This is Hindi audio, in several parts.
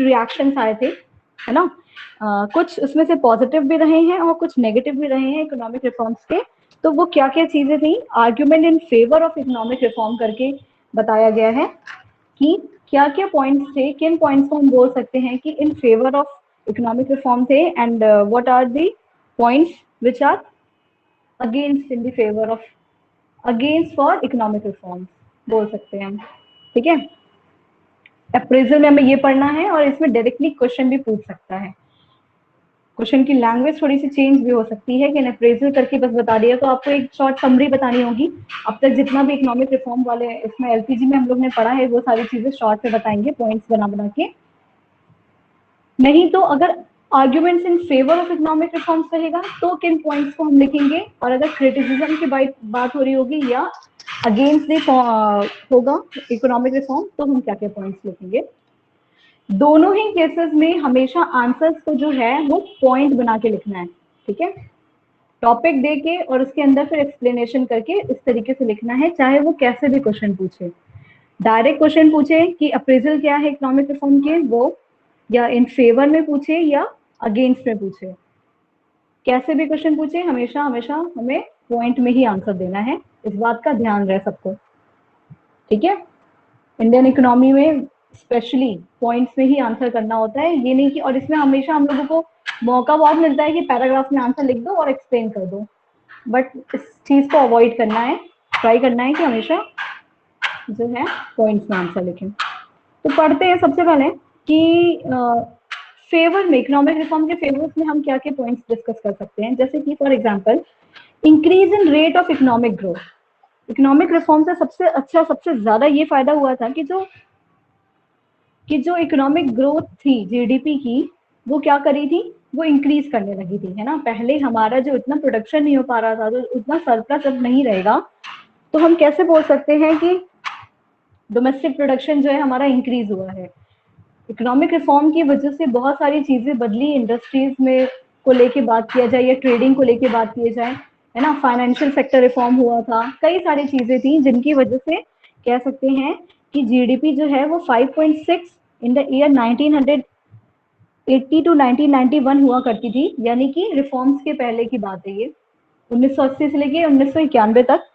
रिएक्शंस आए थे, है ना। कुछ उसमें से पॉजिटिव भी रहे हैं और कुछ नेगेटिव भी रहे हैं इकोनॉमिक रिफॉर्म्स के। तो वो क्या क्या चीजें थी, argument in favour of economic reform करके बताया गया है कि क्या क्या पॉइंट्स थे, किन पॉइंट्स को हम बोल सकते हैं कि in favour of economic reform थे, and what are the points which are against in the favour of against for economic reform बोल सकते हैं हम। ठीक है, अप्रेजल में हमें ये पढ़ना है और इसमें डायरेक्टली क्वेश्चन भी पूछ सकता है। क्वेश्चन की लैंग्वेज थोड़ी सी चेंज भी हो सकती है कि अप्रेजल करके बस बता दिया, तो आपको एक शॉर्ट समरी बतानी होगी। अब तक जितना भी इकोनॉमिक रिफॉर्म वाले इसमें एलपीजी में हम लोग ने पढ़ा है वो सारी चीजें शॉर्ट में बताएंगे, पॉइंट्स बना बना के। नहीं तो अगर arguments in favour of economic reforms रहेगा तो किन पॉइंट्स को हम लिखेंगे, और अगर क्रिटिसिज्म की बात हो रही होगी या अगेंस्ट होगा इकोनॉमिक रिफॉर्म तो हम क्या क्या पॉइंट्स लिखेंगे। दोनों ही केसेस में हमेशा आंसर्स को जो है वो पॉइंट बना के लिखना है। ठीक है, टॉपिक दे के और उसके अंदर फिर एक्सप्लेनेशन करके इस तरीके से लिखना है, चाहे वो कैसे भी क्वेश्चन पूछे। डायरेक्ट क्वेश्चन पूछे कि अप्रेजल क्या है इकोनॉमिक रिफॉर्म के, वो या इन फेवर में पूछे या अगेंस्ट में पूछे, कैसे भी क्वेश्चन पूछे हमेशा हमेशा हमें पॉइंट में ही आंसर देना है। इस बात का ध्यान रहे सबको। ठीक है, इंडियन इकोनॉमी में स्पेशली पॉइंट्स में ही आंसर करना होता है, ये नहीं कि, और इसमें हमेशा हम लोगों को मौका बहुत मिलता है कि पैराग्राफ में आंसर लिख दो और एक्सप्लेन कर दो, बट इस चीज को अवॉइड करना है, ट्राई करना है कि हमेशा जो है पॉइंट्स में आंसर लिखें। तो पढ़ते हैं सबसे पहले कि फेवर में, इकोनॉमिक रिफॉर्म के फेवर्स में हम क्या क्या पॉइंट्स डिस्कस कर सकते हैं। जैसे कि for example increase in rate of economic growth. Economic reform से सबसे अच्छा, सबसे ज्यादा ये फायदा हुआ था कि जो इकोनॉमिक ग्रोथ थी जीडीपी की, वो क्या करी थी, वो इंक्रीज करने लगी थी, है ना। पहले हमारा जो इतना प्रोडक्शन नहीं हो पा रहा था, तो उतना सरप्लस अब नहीं रहेगा, तो हम कैसे बोल सकते हैं कि डोमेस्टिक प्रोडक्शन जो है हमारा इंक्रीज हुआ है। इकोनॉमिक रिफॉर्म की वजह से बहुत सारी चीजें बदली, इंडस्ट्रीज में को लेके बात किया जाए या ट्रेडिंग को लेके बात किया जाए, है ना। फाइनेंशियल सेक्टर रिफॉर्म हुआ था, कई सारी चीजें थी जिनकी वजह से कह सकते हैं कि जीडीपी जो है वो 5.6 इन द ईयर 1980 टू 1991 हुआ करती थी, यानी कि रिफॉर्म्स के पहले की बात है ये। 1980 से लेके 1991 तक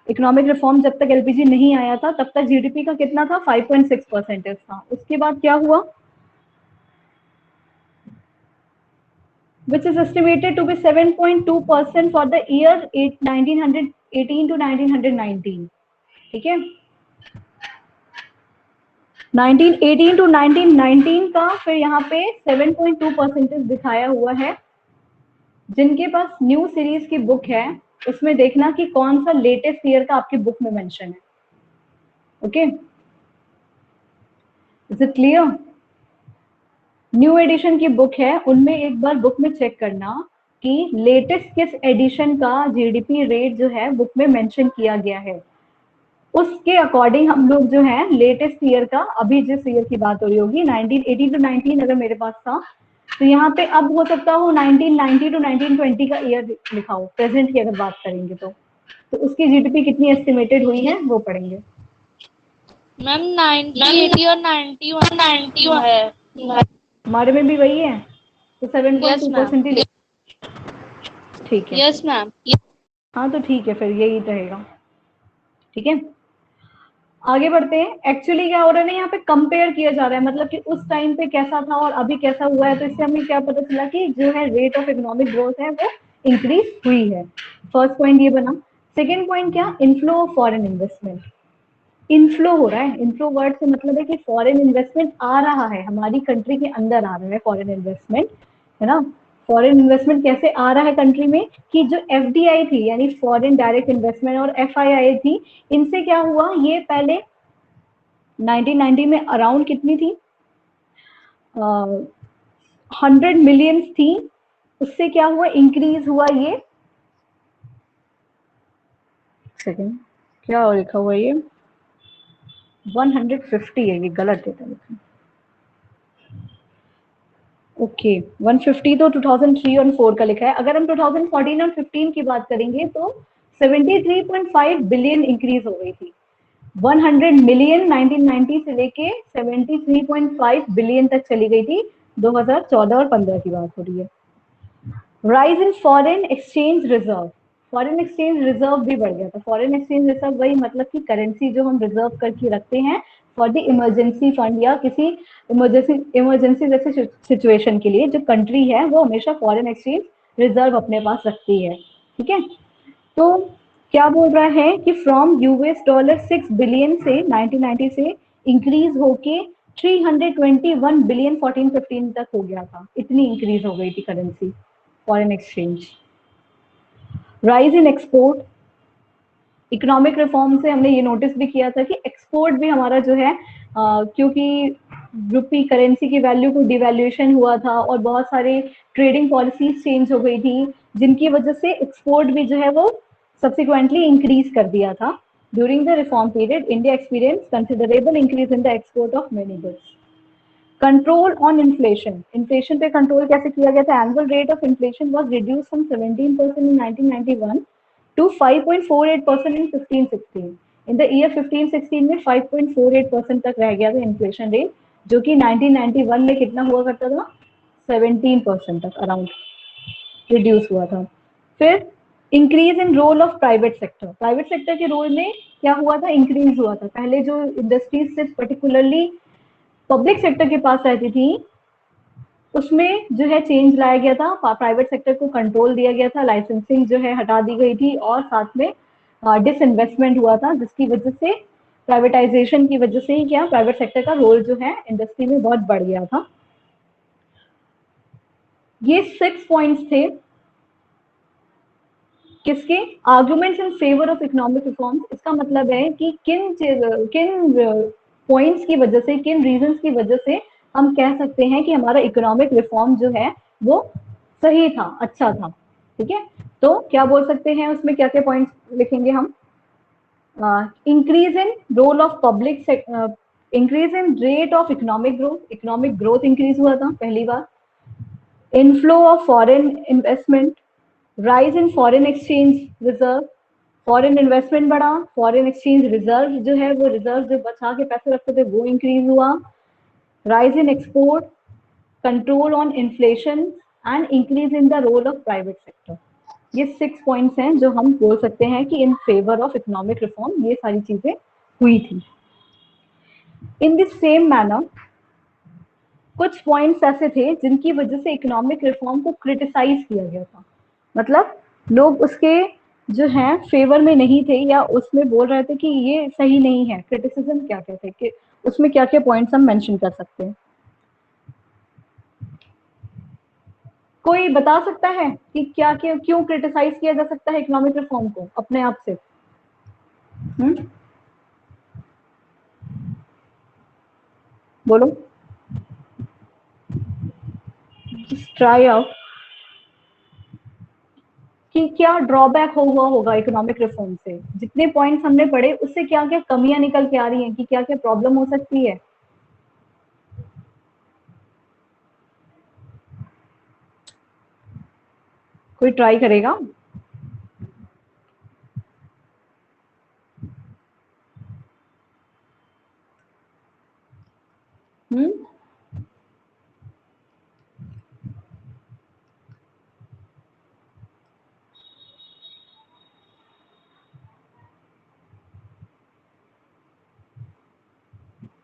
इकोनॉमिक रिफॉर्म, जब तक एलपीजी नहीं आया था तब तक जीडीपी का कितना था, 5.6% था। उसके बाद क्या हुआ, which is estimated to be 7.2% for the year 1918 to 1919। ठीक है, 1918 टू 1919 का फिर यहाँ पे 7.2% दिखाया हुआ है। जिनके पास न्यू सीरीज की बुक है उसमें देखना कि कौन सा लेटेस्ट ईयर का आपकी बुक में मेंशन है। Okay, is it clear. New edition की बुक है, उनमें एक बार बुक में चेक करना कि लेटेस्ट किस एडिशन का जीडीपी रेट जो है बुक में मेंशन किया गया है, उसके अकॉर्डिंग हम लोग जो है लेटेस्ट ईयर का, अभी जिस ईयर की बात हो रही होगी 1918 टू 19 अगर मेरे पास था, तो यहाँ पे अब हो सकता हो 1990 टू 1920 का ईयर लिखा हो, प्रेजेंट की अगर बात करेंगे तो उसकी जीडीपी कितनी एस्टिमेटेड हुई है वो पढ़ेंगे। मैम 90 और 91 है। हमारे में भी वही है, तो यस मैम। 7.2% ही। ठीक है, यस मैम। हाँ तो ठीक है, फिर यही रहेगा। ठीक है, आगे बढ़ते हैं। एक्चुअली क्या हो रहा है ना, यहाँ पे कंपेयर किया जा रहा है, मतलब कि उस टाइम पे कैसा था और अभी कैसा हुआ है, तो इससे हमें क्या पता चला कि जो है रेट ऑफ इकोनॉमिक ग्रोथ है वो इंक्रीज हुई है। फर्स्ट पॉइंट ये बना। सेकेंड पॉइंट क्या, inflow of foreign investment. Inflow हो रहा है, इनफ्लो वर्ड से मतलब है कि फॉरेन इन्वेस्टमेंट आ रहा है, हमारी कंट्री के अंदर आ रहा है फॉरेन इन्वेस्टमेंट, है ना। फॉरेन इन्वेस्टमेंट कैसे आ रहा है कंट्री में, कि जो एफडीआई थी यानी फॉरेन डायरेक्ट इन्वेस्टमेंट और एफआईआई थी, इनसे क्या हुआ, ये पहले 1990 में अराउंड कितनी थी, 100 मिलियंस थी, उससे क्या हुआ, इंक्रीज हुआ ये, सेकेंड क्या लिखा हुआ ये 150 है, ये गलत है। ओके 150 तो 2003 और 4 का लिखा है। अगर हम 2014 और 15 की बात करेंगे तो 73.5 बिलियन इंक्रीज हो गई थी। 100 मिलियन 1990 से लेके 73.5 बिलियन तक चली गई थी। 2014 और 15 की बात हो रही है। Rise in foreign exchange reserve, foreign exchange reserve भी बढ़ गया था। फॉरेन एक्सचेंज रिजर्व वही मतलब कि करेंसी जो हम रिजर्व करके रखते हैं फॉर द इमरजेंसी फंड या किसी इमरजेंसी जैसे सिचुएशन के लिए जो कंट्री है वो हमेशा फॉरेन एक्सचेंज रिजर्व अपने पास रखती है। ठीक है, तो क्या बोल रहा है कि फ्रॉम यूएस डॉलर 6 बिलियन से 1990 से इंक्रीज होके 321 बिलियन 14-15 तक हो गया था। इतनी इंक्रीज हो गई थी currency foreign exchange. Rise in export, economic reform से हमने ये नोटिस भी किया था कि एक्सपोर्ट भी हमारा जो है क्योंकि रुपी करेंसी की वैल्यू को डिवैल्यूएशन हुआ था और बहुत सारे ट्रेडिंग पॉलिसीज चेंज हो गई थी जिनकी वजह से एक्सपोर्ट भी जो है वो सब्सिक्वेंटली इंक्रीज कर दिया था। During the reform period India experience considerable increase in the export of many goods. Control on inflation, inflation पे कंट्रोल कैसे किया गया था? Annual rate of inflation was reduced from 17% in 1991 to 5.48% in 15-16। In the year 15-16 में 5.48% तक रह गया था इन्फ्लेशन रेट, जो कि 1991 में कितना हुआ करता था? 17% तक अराउंड रिड्यूस हुआ था। फिर increase in role of private sector, private sector के रोल में क्या हुआ था? इंक्रीज हुआ था। पहले जो इंडस्ट्रीज सिर्फ पर्टिकुलरली पब्लिक सेक्टर के पास रहती थी उसमें जो है चेंज लाया गया था, प्राइवेट सेक्टर को कंट्रोल दिया गया था, लाइसेंसिंग जो है हटा दी गई थी और साथ में डिसइन्वेस्टमेंट हुआ था जिसकी वजह से प्राइवेटाइजेशन की वजह से ही क्या प्राइवेट सेक्टर का रोल जो है इंडस्ट्री में बहुत बढ़ गया था। ये 6 पॉइंट्स थे किसके? Arguments in favour of economic reforms. इसका मतलब है कि किन पॉइंट्स की वजह से, किन रीजंस की वजह से हम कह सकते हैं कि हमारा इकोनॉमिक रिफॉर्म जो है वो सही था, अच्छा था। ठीक है, तो क्या बोल सकते हैं उसमें, क्या क्या पॉइंट्स लिखेंगे हम? Increase in role of public, increase in rate of economic growth increase हुआ था पहली बार। Inflow of foreign investment, rise in foreign exchange reserve, foreign investment बढ़ा, फॉरेन एक्सचेंज रिजर्व जो है वो रिजर्व जो बचा के पैसे रखते थे वो इंक्रीज हुआ। Rise in export, control on inflation and increase in the role of private sector. ये 6 पॉइंट्स हैं जो हम बोल सकते हैं कि in favour of economic reform ये सारी चीजें हुई थी। इन दिस सेम मैनर कुछ पॉइंट्स ऐसे थे जिनकी वजह से इकोनॉमिक रिफॉर्म को क्रिटिसाइज किया गया था, मतलब लोग उसके जो है फेवर में नहीं थे या उसमें बोल रहे थे कि ये सही नहीं है। क्रिटिसिज्म क्या क्या थे कि उसमें क्या क्या पॉइंट्स हम मेंशन कर सकते हैं? कोई बता सकता है कि क्या क्यों क्रिटिसाइज किया जा सकता है इकोनॉमिक रिफॉर्म को अपने आप से? बोलो, ट्राई आउट कि क्या ड्रॉबैक हुआ होगा इकोनॉमिक रिफॉर्म से। जितने पॉइंट्स हमने पढ़े उससे क्या क्या कमियां निकल के आ रही हैं कि क्या क्या प्रॉब्लम हो सकती है? कोई ट्राई करेगा?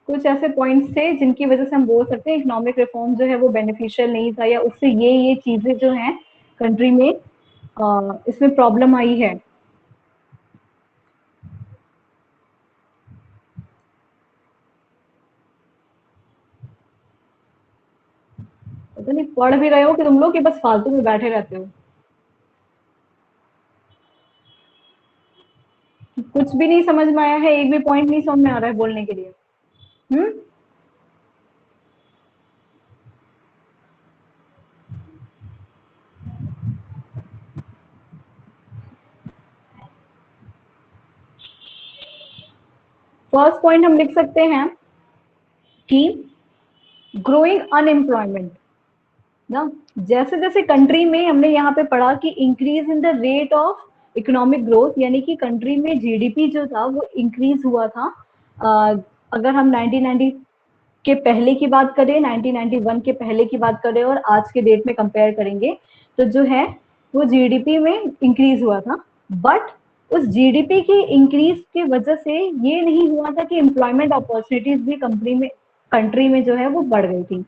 कुछ ऐसे पॉइंट्स थे जिनकी वजह से हम बोल सकते हैं इकोनॉमिक रिफॉर्म जो है वो बेनिफिशियल नहीं था या उससे ये चीजें जो हैं कंट्री में इसमें प्रॉब्लम आई है। पता नहीं पढ़ भी रहे हो कि तुम लोग कि बस फालतू में बैठे रहते हो। कुछ भी नहीं समझ में आया है, एक भी पॉइंट नहीं समझ में आ रहा है बोलने के लिए। फर्स्ट पॉइंट हम लिख सकते हैं कि ग्रोइंग अनएम्प्लॉयमेंट ना, जैसे जैसे कंट्री में हमने यहाँ पे पढ़ा कि increase in the rate of economic growth यानी कि कंट्री में जीडीपी जो था वो इंक्रीज हुआ था। अगर हम 1990 के पहले की बात करें, 1991 के पहले की बात करें और आज के डेट में कंपेयर करेंगे तो जो है वो जीडीपी में इंक्रीज हुआ था। बट उस जीडीपी की इंक्रीज की वजह से ये नहीं हुआ था कि एम्प्लॉयमेंट अपॉर्चुनिटीज भी कंट्री में जो है वो बढ़ गई थी।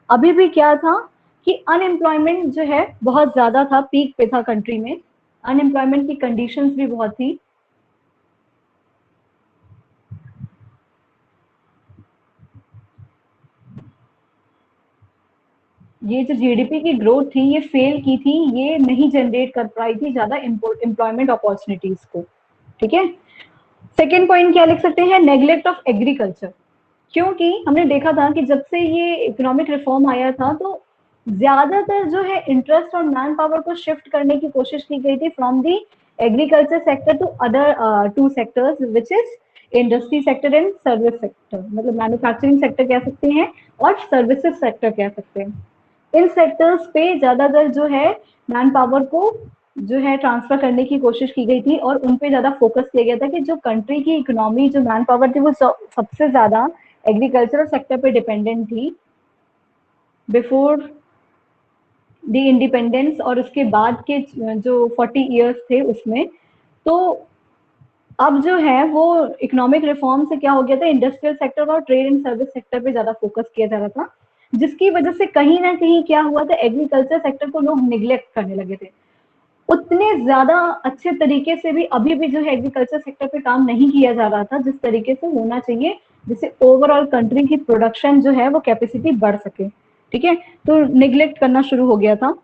अभी भी क्या था कि अनएम्प्लॉयमेंट जो है बहुत ज्यादा था, पीक पे था कंट्री में, अनएम्प्लॉयमेंट की कंडीशंस भी बहुत थी। ये जो जीडीपी की ग्रोथ थी ये फेल की थी, ये नहीं जनरेट कर पाई थी ज्यादा एम्प्लॉयमेंट अपॉर्चुनिटीज को। ठीक है, सेकेंड पॉइंट क्या लिख सकते हैं, नेग्लेक्ट ऑफ एग्रीकल्चर। क्योंकि हमने देखा था कि जब से ये इकोनॉमिक रिफॉर्म आया था तो ज्यादातर जो है इंटरेस्ट और मैन पावर को शिफ्ट करने की कोशिश की गई थी from the agriculture sector to other two sectors which is industry sector and service sector, मतलब मैन्युफैक्चरिंग सेक्टर कह सकते हैं और सर्विसेज सेक्टर कह सकते हैं। इन सेक्टर्स पे ज्यादातर जो है मैन पावर को जो है ट्रांसफर करने की कोशिश की गई थी और उन पे ज्यादा फोकस किया गया था कि जो कंट्री की इकोनॉमी जो मैन पावर थी वो सबसे ज्यादा एग्रीकल्चरल सेक्टर पे डिपेंडेंट थी बिफोर द इंडिपेंडेंस और उसके बाद के जो 40 इयर्स थे उसमें। तो अब जो है वो इकोनॉमिक रिफॉर्म से क्या हो गया था, इंडस्ट्रियल सेक्टर और ट्रेड एंड सर्विस सेक्टर पे ज्यादा फोकस किया जा रहा था, जिसकी वजह से कहीं ना कहीं क्या हुआ था, एग्रीकल्चर सेक्टर को लोग निग्लेक्ट करने लगे थे। उतने ज्यादा अच्छे तरीके से भी अभी भी जो है एग्रीकल्चर सेक्टर पे काम नहीं किया जा रहा था जिस तरीके से होना चाहिए, जिससे ओवरऑल कंट्री की प्रोडक्शन जो है वो कैपेसिटी बढ़ सके। ठीक है, तो निग्लेक्ट करना शुरू हो गया था।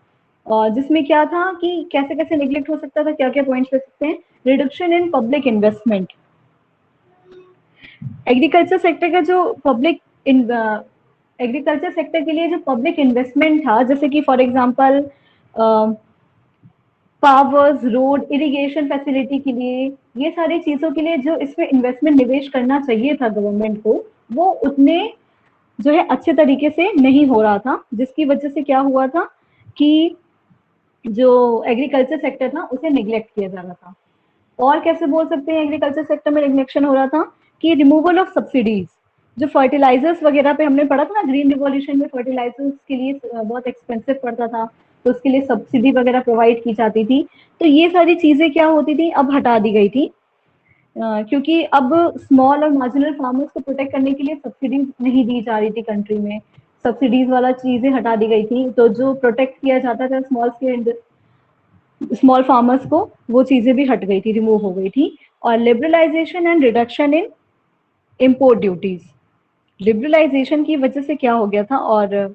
और जिसमें क्या था कि कैसे कैसे निग्लेक्ट हो सकता था, क्या क्या पॉइंट्स ले सकते हैं, reduction in public investment. Agriculture sector का जो पब्लिक एग्रीकल्चर सेक्टर के लिए जो पब्लिक इन्वेस्टमेंट था, जैसे कि for example powers, road, irrigation facility के लिए, ये सारी चीजों के लिए जो इसमें इन्वेस्टमेंट निवेश करना चाहिए था गवर्नमेंट को, वो उतने जो है अच्छे तरीके से नहीं हो रहा था, जिसकी वजह से क्या हुआ था कि जो एग्रीकल्चर सेक्टर था उसे निग्लेक्ट किया जा रहा था। और कैसे बोल सकते हैं एग्रीकल्चर सेक्टर में निग्लेक्शन हो रहा था कि रिमूवल ऑफ सब्सिडीज, जो फर्टिलाइजर्स वगैरह पे हमने पढ़ा था ना, ग्रीन रिवॉल्यूशन में फर्टिलाइजर्स के लिए बहुत एक्सपेंसिव पड़ता था, तो उसके लिए सब्सिडी वगैरह प्रोवाइड की जाती थी। तो ये सारी चीजें क्या होती थी, अब हटा दी गई थी, क्योंकि अब स्मॉल और मार्जिनल फार्मर्स को प्रोटेक्ट करने के लिए सब्सिडी नहीं दी जा रही थी कंट्री में, सब्सिडीज वाला चीजें हटा दी गई थी। तो जो प्रोटेक्ट किया जाता था स्मॉल फार्मर्स को, वो चीजें भी हट गई थी, रिमूव हो गई थी। और liberalisation and reduction in import duties, liberalisation की वजह से क्या हो गया था, और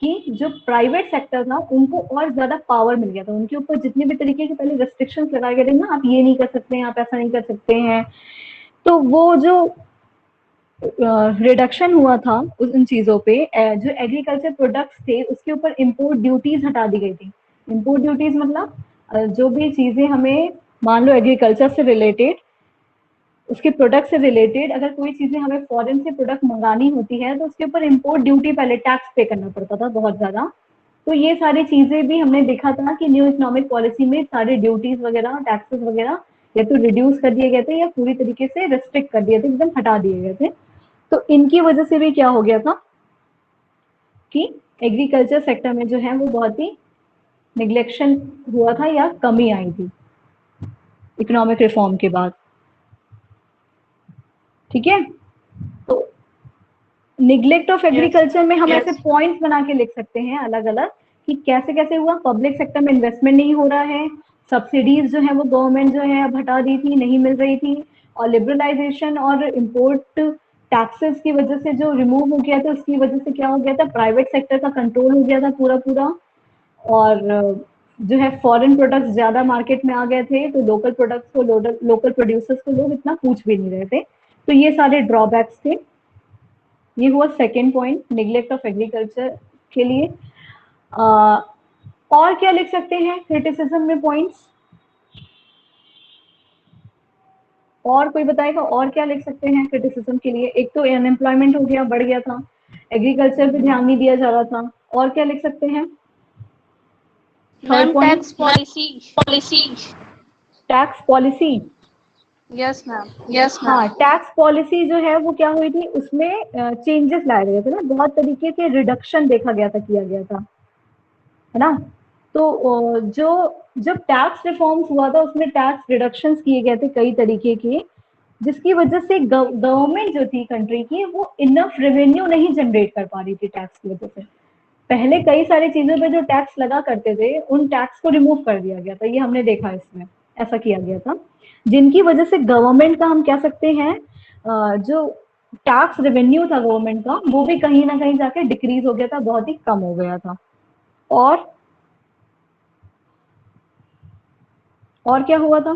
कि जो प्राइवेट सेक्टर था उनको और ज्यादा पावर मिल गया था, उनके ऊपर जितने भी तरीके के पहले रेस्ट्रिक्शंस लगाए गए थे ना, आप ये नहीं कर सकते हैं, आप ऐसा नहीं कर सकते हैं, तो वो जो रिडक्शन हुआ था उन चीजों पे, जो एग्रीकल्चर प्रोडक्ट्स थे उसके ऊपर इम्पोर्ट ड्यूटीज हटा दी गई थी। इम्पोर्ट ड्यूटीज मतलब जो भी चीजें हमें, मान लो एग्रीकल्चर से रिलेटेड, उसके प्रोडक्ट से रिलेटेड अगर कोई चीजें हमें फॉरेन से प्रोडक्ट मंगानी होती है तो उसके ऊपर इम्पोर्ट ड्यूटी पहले टैक्स पे करना पड़ता था बहुत ज्यादा। तो ये सारी चीजें भी हमने देखा था कि न्यू इकोनॉमिक पॉलिसी में सारे ड्यूटीज वगैरह, टैक्सेस वगैरह या तो रिड्यूस कर दिए गए थे या पूरी तरीके से रेस्ट्रिक्ट कर दिए थे, एकदम हटा दिए गए थे। तो इनकी वजह से भी क्या हो गया था कि एग्रीकल्चर सेक्टर में जो है वो बहुत ही निग्लेक्शन हुआ था या कमी आई थी इकोनॉमिक रिफॉर्म के बाद। ठीक है, तो निग्लेक्ट ऑफ एग्रीकल्चर में हम ऐसे पॉइंट्स बना के लिख सकते हैं अलग अलग कि कैसे कैसे हुआ, पब्लिक सेक्टर में इन्वेस्टमेंट नहीं हो रहा है, सब्सिडीज जो है वो गवर्नमेंट जो है अब हटा दी थी, नहीं मिल रही थी, और लिबरलाइजेशन और इम्पोर्ट टैक्सेस की वजह से जो रिमूव हो गया था उसकी वजह से क्या हो गया था, प्राइवेट सेक्टर का कंट्रोल हो गया था पूरा पूरा, और जो है फॉरेन प्रोडक्ट्स ज्यादा मार्केट में आ गए थे, तो लोकल प्रोडक्ट्स को, लोकल प्रोड्यूसर्स को लोग इतना पूछ भी नहीं रहे थे। तो ये सारे ड्रॉबैक्स थे। ये हुआ second point, neglect of agriculture के लिए। और क्या लिख सकते हैं क्रिटिसिज्म में पॉइंट्स, और कोई बताएगा और क्या लिख सकते हैं क्रिटिसिज्म के लिए? एक तो अनएम्प्लॉयमेंट हो गया, बढ़ गया था, एग्रीकल्चर पे ध्यान नहीं दिया जा रहा था, और क्या लिख सकते हैं? Ma'am tax policy, tax policy. Yes ma'am. हाँ, टैक्स पॉलिसी जो है वो क्या हुई थी, उसमें चेंजेस लाए गए थे ना, बहुत तरीके के रिडक्शन देखा गया था, किया गया था, है ना। तो जो जब टैक्स रिफॉर्म्स हुआ था उसमें टैक्स रिडक्शंस किए गए थे कई तरीके के, जिसकी वजह से गवर्नमेंट जो थी कंट्री की वो इनफ रेवेन्यू नहीं जनरेट कर पा रही थी टैक्स की वजह से। पहले कई सारी चीजों पे जो टैक्स लगा करते थे उन टैक्स को रिमूव कर दिया गया था, ये हमने देखा इसमें ऐसा किया गया था, जिनकी वजह से गवर्नमेंट का हम कह सकते हैं जो टैक्स रेवेन्यू था गवर्नमेंट का वो भी कहीं ना कहीं जाके डिक्रीज हो गया था, बहुत ही कम हो गया था। और क्या हुआ था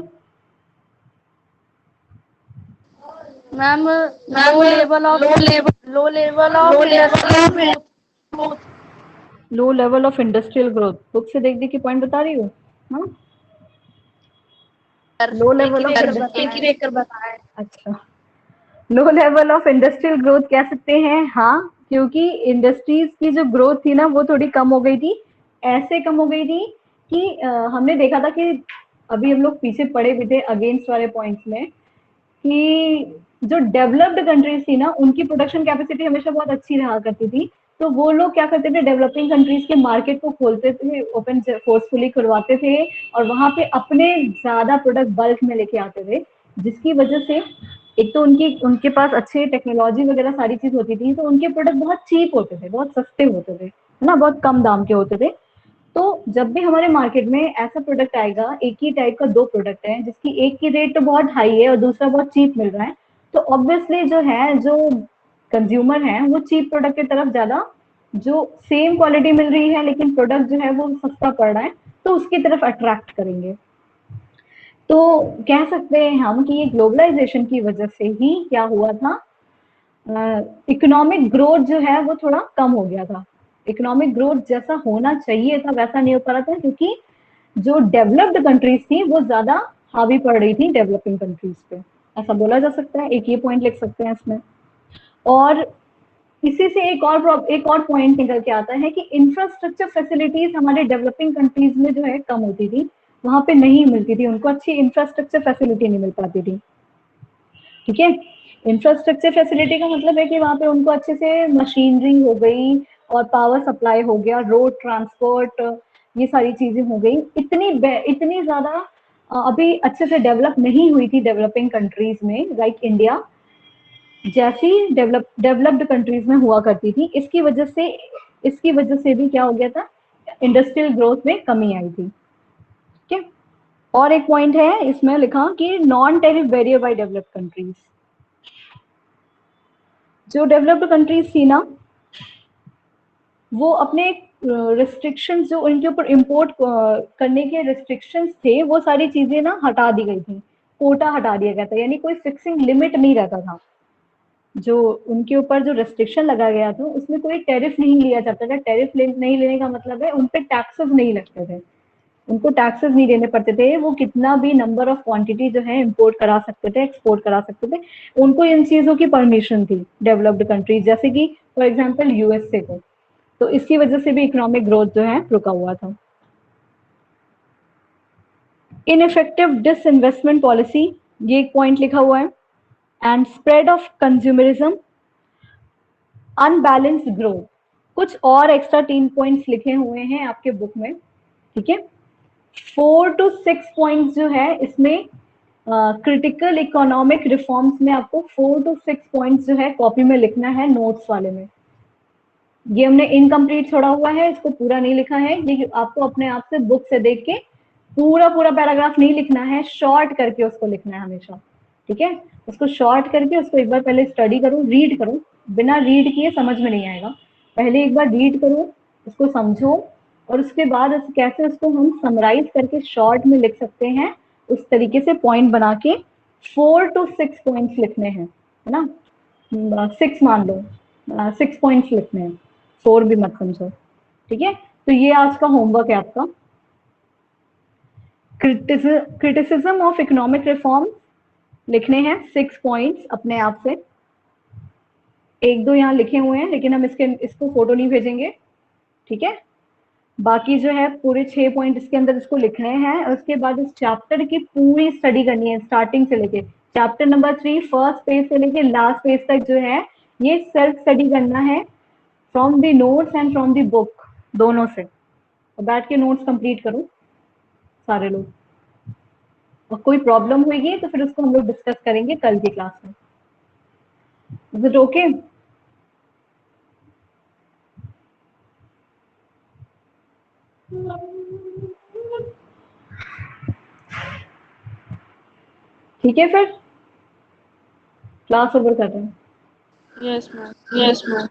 ma'am, low level of industrial growth. Low level of industrial growth, book से देख देख के पॉइंट बता रही हूँ। हाँ, लो लेवल ऑफ देकर बताएं। अच्छा, low level of industrial growth कह सकते हैं, हाँ, क्योंकि इंडस्ट्रीज की जो ग्रोथ थी ना वो थोड़ी कम हो गई थी। ऐसे कम हो गई थी कि हमने देखा था कि अभी हम लोग पीछे पड़े भी थे अगेंस्ट वाले पॉइंट्स में, कि जो डेवलप्ड कंट्रीज थी ना उनकी प्रोडक्शन कैपेसिटी हमेशा बहुत अच्छी रहा करती थी। तो वो लोग क्या करते थे, डेवलपिंग कंट्रीज के मार्केट को खोलते थे, ओपन फोर्सफुली करवाते थे और वहां पे अपने ज्यादा प्रोडक्ट बल्क में लेके आते थे, जिसकी वजह से एक तो उनके पास अच्छे टेक्नोलॉजी वगैरह सारी चीज होती थी, तो उनके प्रोडक्ट बहुत चीप होते थे, बहुत सस्ते होते थे, है ना, बहुत कम दाम के होते थे। तो जब भी हमारे मार्केट में ऐसा प्रोडक्ट आएगा, एक ही टाइप का दो प्रोडक्ट है जिसकी एक की रेट तो बहुत हाई है और दूसरा बहुत चीप मिल रहा है, तो ऑब्वियसली जो कंज्यूमर है वो चीप प्रोडक्ट की तरफ ज्यादा, जो सेम क्वालिटी मिल रही है लेकिन प्रोडक्ट जो है वो सस्ता पड़ रहा है, तो उसकी तरफ अट्रैक्ट करेंगे। तो कह सकते हैं हम कि ये ग्लोबलाइजेशन की वजह से ही क्या हुआ था, इकोनॉमिक ग्रोथ जो है वो थोड़ा कम हो गया था। इकोनॉमिक ग्रोथ जैसा होना चाहिए था वैसा नहीं हो पा रहा था, क्योंकि जो डेवलप्ड कंट्रीज थी वो ज्यादा हावी पड़ रही थी डेवलपिंग कंट्रीज पे, ऐसा बोला जा सकता है, एक ये पॉइंट लिख सकते हैं इसमें। और इसी से एक और पॉइंट निकल के आता है कि इंफ्रास्ट्रक्चर फैसिलिटीज हमारे डेवलपिंग कंट्रीज में जो है कम होती थी, वहां पे नहीं मिलती थी, उनको अच्छी इंफ्रास्ट्रक्चर फैसिलिटी नहीं मिल पाती थी। ठीक है, इंफ्रास्ट्रक्चर फैसिलिटी का मतलब है कि वहां पे उनको अच्छे से मशीनरी हो गई और पावर सप्लाई हो गया, रोड ट्रांसपोर्ट, ये सारी चीजें हो गई, इतनी ज्यादा अभी अच्छे से डेवलप नहीं हुई थी डेवलपिंग कंट्रीज में, लाइक इंडिया जैसी डेवलप्ड कंट्रीज में हुआ करती थी। इसकी वजह से भी क्या हो गया था, इंडस्ट्रियल ग्रोथ में कमी आई थी। ठीक है, और एक पॉइंट है इसमें लिखा कि non tariff barrier by developed countries. जो डेवलप्ड कंट्रीज थी ना वो अपने रिस्ट्रिक्शंस, जो उनके ऊपर इंपोर्ट करने के रिस्ट्रिक्शंस थे, वो सारी चीजें ना हटा दी गई थी, कोटा हटा दिया गया था, यानी कोई फिक्सिंग लिमिट नहीं रहता था। जो उनके ऊपर जो रेस्ट्रिक्शन लगा गया था उसमें कोई टैरिफ नहीं लिया जाता था। नहीं लेने का मतलब है उन पे टैक्सेस नहीं लगते थे, उनको टैक्सेस नहीं देने पड़ते थे, वो कितना भी नंबर ऑफ क्वांटिटी जो है इंपोर्ट करा सकते थे, एक्सपोर्ट करा सकते थे, उनको इन चीजों की परमिशन थी डेवलप्ड कंट्रीज जैसे कि फॉर एग्जांपल यूएसए को। तो इसकी वजह से भी इकोनॉमिक ग्रोथ जो है रुका हुआ था। इनइफेक्टिव डिसइन्वेस्टमेंट पॉलिसी, ये एक पॉइंट लिखा हुआ है, and spread of consumerism, unbalanced growth. कुछ और एक्स्ट्रा 3 पॉइंट्स लिखे हुए हैं आपके बुक में, ठीक है। 4 to 6 पॉइंट्स जो है इसमें क्रिटिकल इकोनॉमिक रिफॉर्म्स में आपको 4 to 6 पॉइंट्स जो है कॉपी में लिखना है, नोट्स वाले में। ये हमने इनकम्प्लीट छोड़ा हुआ है, इसको पूरा नहीं लिखा है, ये आपको अपने आप से बुक से देख के पूरा पैराग्राफ नहीं लिखना है, शॉर्ट करके उसको लिखना है हमेशा। ठीक है, उसको शॉर्ट करके उसको एक बार पहले स्टडी करो, रीड करो, बिना रीड किए समझ में नहीं आएगा, पहले एक बार रीड करो, उसको समझो, और उसके बाद कैसे उसको हम समराइज करके शॉर्ट में लिख सकते हैं, उस तरीके से पॉइंट बना के 4 to 6 पॉइंट्स लिखने हैं, है ना, 6 मान लो, 6 पॉइंट्स लिखने हैं, 4 भी मत समझो। ठीक है, तो ये आज का होमवर्क है आपका। क्रिटिसिज्म ऑफ इकोनॉमिक रिफॉर्म लिखने हैं 6 पॉइंट्स अपने आप से, एक दो यहाँ लिखे हुए हैं लेकिन हम इसको फोटो नहीं भेजेंगे। ठीक है, बाकी जो है पूरे 6 पॉइंट इसके अंदर इसको लिखने हैं, और उसके बाद इस चैप्टर की पूरी स्टडी करनी है स्टार्टिंग से लेके चैप्टर नंबर 3 फर्स्ट पेज से लेके लास्ट पेज तक जो है ये सेल्फ स्टडी करना है from the notes and from the book, दोनों से। तो बैठ के नोट्स कंप्लीट करो सारे लोग, और कोई प्रॉब्लम होगी तो फिर उसको हम लोग डिस्कस करेंगे कल की क्लास में। Is it okay? ठीक है, फिर क्लास ओवर कर रहे हैं। Yes, ma'am. Yes ma'am.